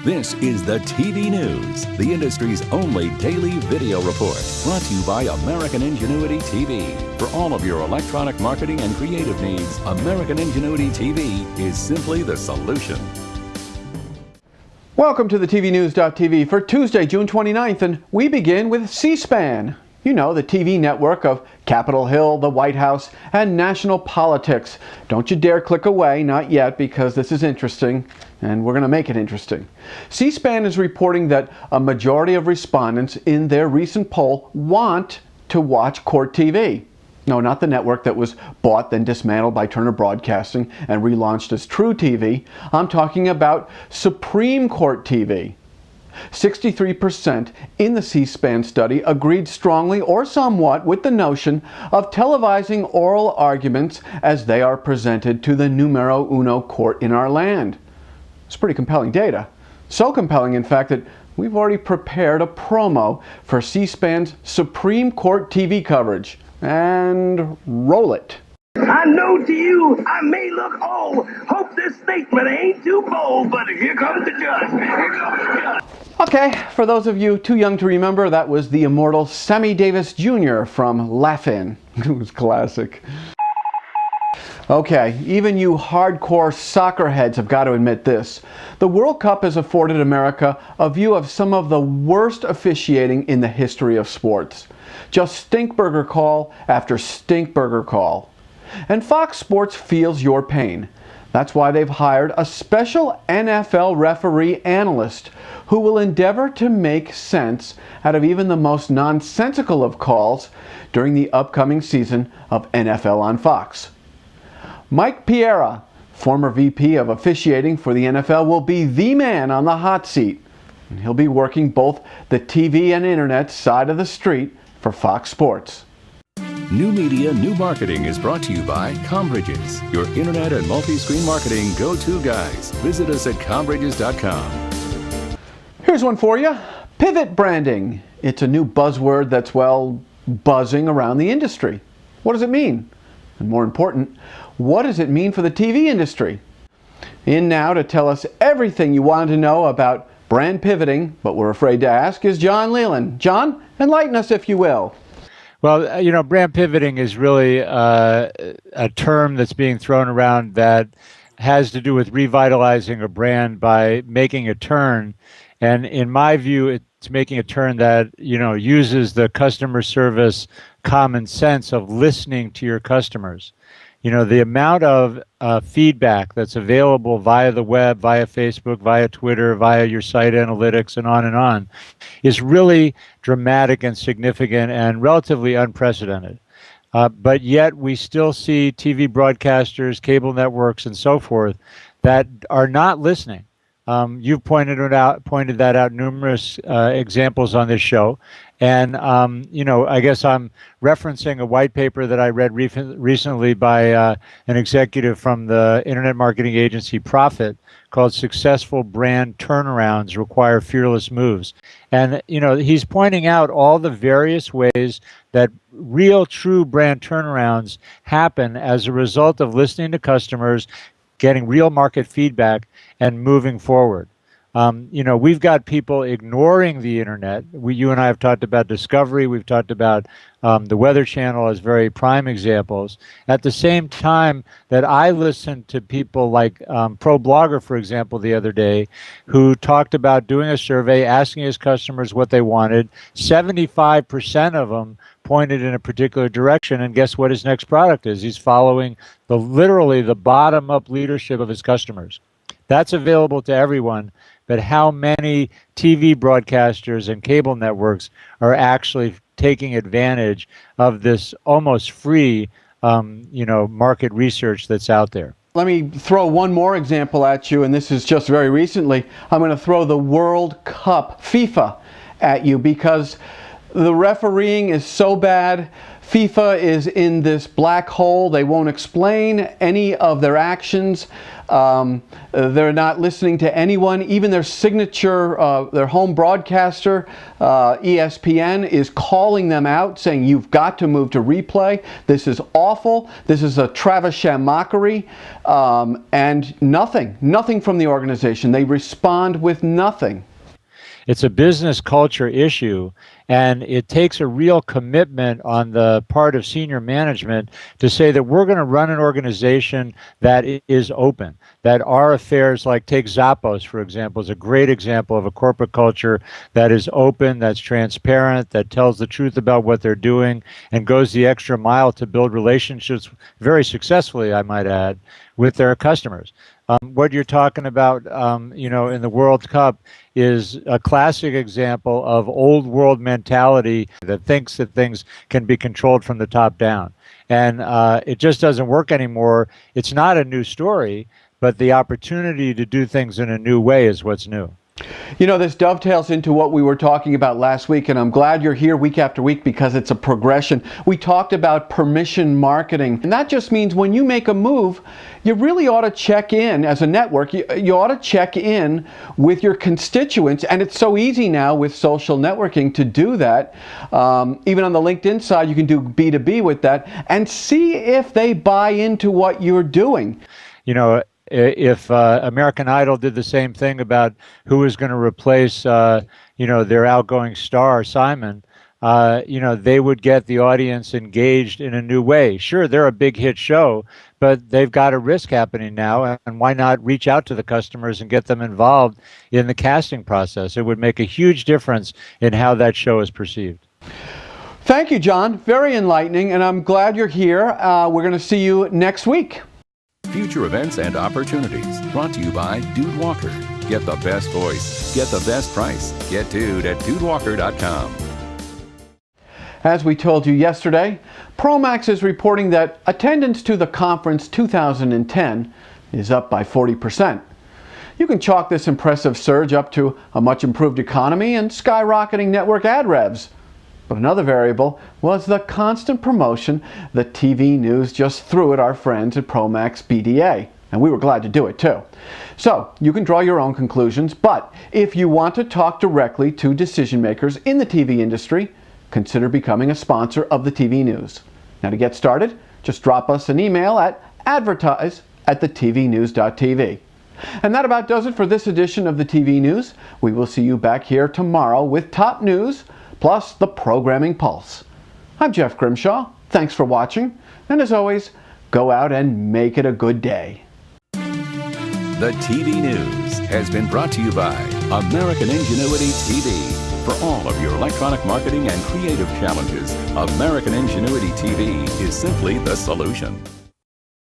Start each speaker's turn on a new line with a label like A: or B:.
A: This is the TV News, the industry's only daily video report, brought to you by American Ingenuity TV. For all of your electronic marketing and creative needs, American Ingenuity TV is simply the solution.
B: Welcome to the TVNews.tv for Tuesday, June 29th, and we begin with C-SPAN. You know, the TV network of Capitol Hill, the White House, and national politics. Don't you dare click away, not yet, because this is interesting, and we're going to make it interesting. C-SPAN is reporting that a majority of respondents in their recent poll want to watch Court TV. No, not the network that was bought, then dismantled by Turner Broadcasting and relaunched as True TV. I'm talking about Supreme Court TV. 63% in the C-SPAN study agreed strongly or somewhat with the notion of televising oral arguments as they are presented to the numero uno court in our land. It's pretty compelling data. So compelling, in fact, that we've already prepared a promo for C-SPAN's Supreme Court TV coverage. And roll it.
C: I know to you I may look old. Hope this statement ain't too bold, but here comes the judge. Here comes the judge.
B: Okay, for those of you too young to remember, that was the immortal Sammy Davis Jr. from Laugh-In. It was classic. Okay, even you hardcore soccer heads have got to admit this. The World Cup has afforded America a view of some of the worst officiating in the history of sports. Just stinkburger call after stinkburger call. And Fox Sports feels your pain. That's why they've hired a special NFL referee analyst who will endeavor to make sense out of even the most nonsensical of calls during the upcoming season of NFL on Fox. Mike Piera, former VP of officiating for the NFL, will be the man on the hot seat. And he'll be working both the TV and internet side of the street for Fox Sports.
A: New Media, New Marketing is brought to you by Combridges, your internet and multi-screen marketing go-to guys. Visit us at combridges.com.
B: Here's one for you. Pivot branding. It's a new buzzword that's, well, buzzing around the industry. What does it mean? And more important, what does it mean for the TV industry? In now to tell us everything you wanted to know about brand pivoting, but we're afraid to ask, is John Leland. John, enlighten us if you will.
D: Well, you know, brand pivoting is really a term that's being thrown around that has to do with revitalizing a brand by making a turn. And in my view, it's making a turn that, you know, uses the customer service common sense of listening to your customers. You know, the amount of feedback that's available via the web, via Facebook, via Twitter, via your site analytics, and on, is really dramatic and significant and relatively unprecedented. But yet we still see TV broadcasters, cable networks, and so forth that are not listening. You've pointed that out numerous examples on this show. And, you know, I guess I'm referencing a white paper that I read recently by an executive from the internet marketing agency Profit called Successful Brand Turnarounds Require Fearless Moves. And, you know, he's pointing out all the various ways that real, true brand turnarounds happen as a result of listening to customers, getting real market feedback, and moving forward. You know, we've got people ignoring the internet. You and I have talked about Discovery. We've talked about the Weather Channel as very prime examples. At the same time that I listened to people like ProBlogger, for example, the other day, who talked about doing a survey, asking his customers what they wanted. 75% of them pointed in a particular direction, and guess what his next product is? He's following literally the bottom-up leadership of his customers. That's available to everyone, but how many TV broadcasters and cable networks are actually taking advantage of this almost free, you know, market research that's out there?
B: Let me throw one more example at you, and this is just very recently. I'm going to throw the World Cup, FIFA, at you because the refereeing is so bad. FIFA is in this black hole. They won't explain any of their actions. They're not listening to anyone. Even their signature, their home broadcaster, ESPN, is calling them out, saying you've got to move to replay. This is awful. This is a Travis mockery. And nothing from the organization. They respond with nothing.
D: It's a business culture issue, and it takes a real commitment on the part of senior management to say that we're going to run an organization that is open, that our affairs, like take Zappos, for example, is a great example of a corporate culture that is open, that's transparent, that tells the truth about what they're doing, and goes the extra mile to build relationships very successfully, I might add, with their customers. What you're talking about, in the World Cup is a classic example of old world mentality that thinks that things can be controlled from the top down. And it just doesn't work anymore. It's not a new story, but the opportunity to do things in a new way is what's new.
B: You know, this dovetails into what we were talking about last week, and I'm glad you're here week after week because it's a progression. We talked about permission marketing, and that just means when you make a move, you really ought to check in as a network. You ought to check in with your constituents, and it's so easy now with social networking to do that. Even on the LinkedIn side, you can do B2B with that and see if they buy into what you're doing.
D: If American Idol did the same thing about who was going to replace, their outgoing star, Simon, they would get the audience engaged in a new way. Sure, they're a big hit show, but they've got a risk happening now, and why not reach out to the customers and get them involved in the casting process? It would make a huge difference in how that show is perceived.
B: Thank you, John. Very enlightening, and I'm glad you're here. We're going to see you next week.
A: Future events and opportunities brought to you by Dude Walker. Get the best voice. Get the best price. Get Dude at dudewalker.com.
B: As we told you yesterday, Promax is reporting that attendance to the conference 2010 is up by 40%. You can chalk this impressive surge up to a much improved economy and skyrocketing network ad revs. But another variable was the constant promotion the TV news just threw at our friends at Promax BDA. And we were glad to do it too. So you can draw your own conclusions, but if you want to talk directly to decision makers in the TV industry, consider becoming a sponsor of the TV news. Now to get started, just drop us an email at advertise@thetvnews.tv. And that about does it for this edition of the TV News. We will see you back here tomorrow with top news, plus the programming pulse. I'm Jeff Grimshaw. Thanks for watching. And as always, go out and make it a good day.
A: The TV News has been brought to you by American Ingenuity TV. For all of your electronic marketing and creative challenges, American Ingenuity TV is simply the solution.